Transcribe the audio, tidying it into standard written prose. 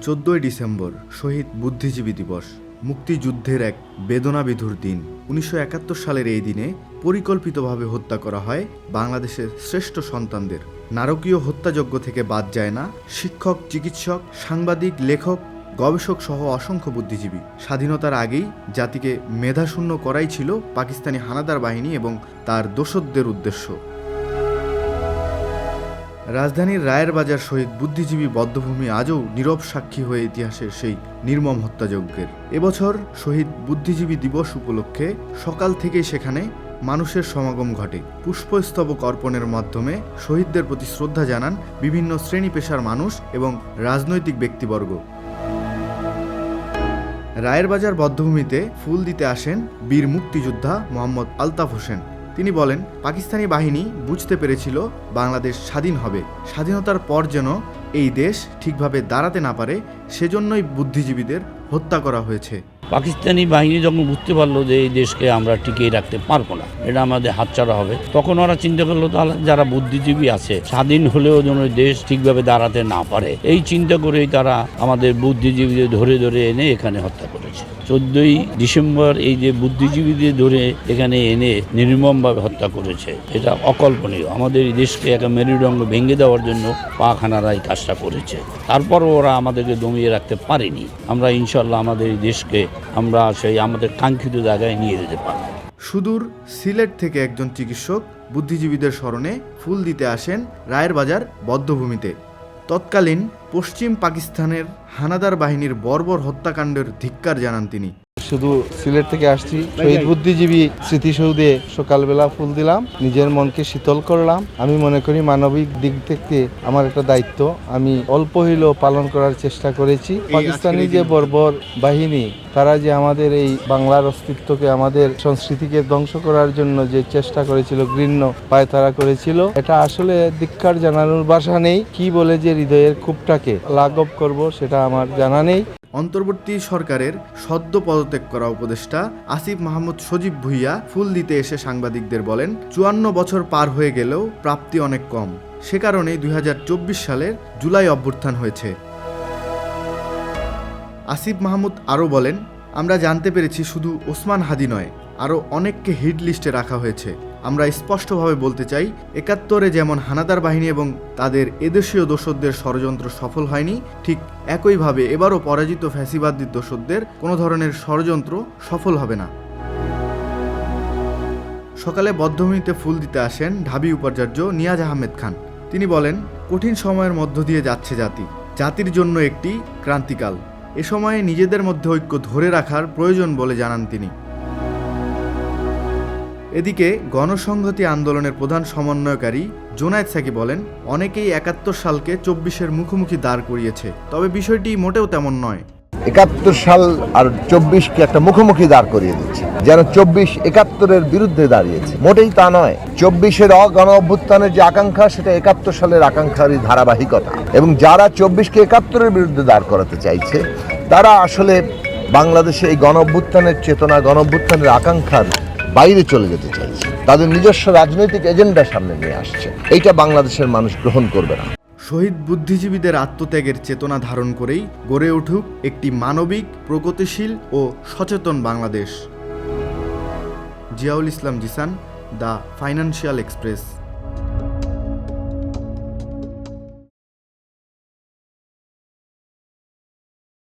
14 December শহীদ বুদ্ধিজীবী দিবস। মুক্তিযুদ্ধের এক বেদনাবিধুর দিন। 1971 সালের এই দিনে পরিকল্পিতভাবে হত্যা করা হয় বাংলাদেশের শ্রেষ্ঠ সন্তানদের। নারকীয় হত্যাযজ্ঞ থেকে বাদ যায় না শিক্ষক, চিকিৎসক, সাংবাদিক, লেখক, গবেষক সহ অসংখ্য বুদ্ধিজীবী। স্বাধীনতার আগেই জাতিকে মেধাশূন্য করাই ছিল পাকিস্তানি হানাদার বাহিনী এবং তার দোসরদের উদ্দেশ্য। রাজধানীর রায়ের বাজার শহীদ বুদ্ধিজীবী বধ্যভূমি আজও নীরব সাক্ষী হয়ে ইতিহাসের সেই নির্মম হত্যাযজ্ঞের। এবছর শহীদ বুদ্ধিজীবী দিবস উপলক্ষে সকাল থেকেই সেখানে মানুষের সমাগম ঘটে। পুষ্পস্তবক অর্পণের মাধ্যমে শহীদদের প্রতি শ্রদ্ধা জানান বিভিন্ন শ্রেণী পেশার মানুষ এবং রাজনৈতিক ব্যক্তিবর্গ। রায়ের বাজার বধ্যভূমিতে ফুল দিতে আসেন বীর মুক্তিযোদ্ধা মোহাম্মদ আলতাফ হোসেন। তিনি বলেন, পাকিস্তানি বাহিনী বুঝতে পেরেছিল বাংলাদেশ স্বাধীন হবে। স্বাধীনতার পর যেন এই দেশ ঠিকভাবে দাঁড়াতে না পারে, সেজন্যই বুদ্ধিজীবীদের হত্যা করা হয়েছে। পাকিস্তানি বাহিনী যখন বুঝতে পারলো যে এই দেশকে আমরা টিকিয়ে রাখতে পারবো না, এটা আমাদের হাতছাড়া হবে, তখন ওরা চিন্তা করলো তাহলে যারা বুদ্ধিজীবী আছে স্বাধীন হলেও যেন দেশ ঠিকভাবে দাঁড়াতে না পারে। এই চিন্তা করেই তারা আমাদের বুদ্ধিজীবীদের ধরে ধরে এনে এখানে হত্যা করেছে। 14ই ডিসেম্বর এই যে বুদ্ধিজীবীদের ধরে এখানে এনে নির্মমভাবে হত্যা করেছে, এটা অকল্পনীয়। আমাদের এই দেশকে একটা মেরুদণ্ড ভেঙে দেওয়ার জন্য পাক হানারা এই কাজটা করেছে। তারপরও ওরা আমাদেরকে দমিয়ে রাখতে পারেনি। আমরা ইনশাল্লাহ আমাদের এই দেশকে আমরা সেই আমাদের কাঙ্ক্ষিত জায়গায় নিয়ে যেতে পারব। সুদূর সিলেট থেকে একজন চিকিৎসক বুদ্ধিজীবীদের স্মরণে ফুল দিতে আসেন রায়ের বাজার বধ্যভূমিতে। তৎকালীন পশ্চিম পাকিস্তানের হানাদার বাহিনীর বর্বর হত্যাকাণ্ডের ধিক্কার জানান তিনি। শুধু সিলেট থেকে আসছি, শহীদ বুদ্ধিজীবী স্মৃতিসৌধে সকালবেলা ফুল দিলাম, নিজের মনকে শীতল করলাম। আমি মনে করি মানবিক দিক থেকে আমার একটা দায়িত্ব আমি অল্প হইলেও পালন করার চেষ্টা করেছি। পাকিস্তানি যে বর্বর বাহিনী, তারা যে আমাদের এই বাংলার অস্তিত্বকে, আমাদের সংস্কৃতিকে ধ্বংস করার জন্য যে চেষ্টা করেছিল, ঘৃণ্য পায়তারা করেছিল, এটা আসলে ধিক্কার জানানোর ভাষা নেই। কি বলে যে হৃদয়ের ক্ষোভটাকে লাঘব করব সেটা আমার জানা নেই। অন্তর্বর্তী সরকারের সদ্য পদত্যাগ করা উপদেষ্টা আসিফ মাহমুদ সজীব ভুইয়া ফুল দিতে এসে সাংবাদিকদের বলেন, 54 বছর পার হয়ে গেলেও প্রাপ্তি অনেক কম। সে কারণেই 2024 সালের জুলাই অভ্যুত্থান হয়েছে। আসিফ মাহমুদ আরও বলেন, আমরা জানতে পেরেছি শুধু ওসমান হাদি নয়, আরও অনেককে হিট লিস্টে রাখা হয়েছে। আমরা স্পষ্টভাবে বলতে চাই, 71-এ যেমন হানাদার বাহিনী এবং তাদের এদেশীয় দোসরদের ষড়যন্ত্র সফল হয়নি, ঠিক একইভাবে এবারও পরাজিত ফ্যাসিবাদী দোসরদের কোনো ধরনের ষড়যন্ত্র সফল হবে না। সকালে বধ্যভূমিতে ফুল দিতে আসেন ঢাবি উপাচার্য নিয়াজ আহমেদ খান। তিনি বলেন, কঠিন সময়ের মধ্য দিয়ে যাচ্ছে জাতির জন্য একটি ক্রান্তিকাল। এ সময়ে নিজেদের মধ্যে ঐক্য ধরে রাখার প্রয়োজন বলে জানান তিনি। এদিকে গণসংহতি আন্দোলনের প্রধান সমন্বয়কারী জোনায়েদ সাকি বলেন, অনেকেই 71 সালকে 24-এর মুখোমুখি দাঁড় করিয়েছে, তবে বিষয়টি মোটেও তেমন নয়। 71 সাল আর 24-কে একটা মুখোমুখি দাঁড় করিয়ে দিচ্ছে, যেন 24 71-এর বিরুদ্ধে দাঁড়িয়েছে। মোটেই তা নয়। 24-এর গণ অভ্যুত্থানের যে আকাঙ্ক্ষা, সেটা 71 সালের আকাঙ্ক্ষারই ধারাবাহিকতা। এবং যারা 24-কে 71-এর বিরুদ্ধে দাঁড় করাতে চাইছে, তারা আসলে বাংলাদেশে এই গণ অভ্যুত্থানের চেতনা, গণ অভ্যুত্থানের আকাঙ্ক্ষার বাইরে চলে যেতে চাইছে। তাদের নিজস্ব রাজনৈতিক এজেন্ডা সামনে নিয়ে আসছে। এইটা বাংলাদেশের মানুষ গ্রহণ করবে না। শহীদ বুদ্ধিজীবীদের আত্মত্যাগের চেতনা ধারণ করেই গড়ে উঠুক একটি মানবিক, প্রগতিশীল ও সচেতন বাংলাদেশ। জিয়াউল ইসলাম জিসান, দ্য ফাইন্যান্সিয়াল এক্সপ্রেস।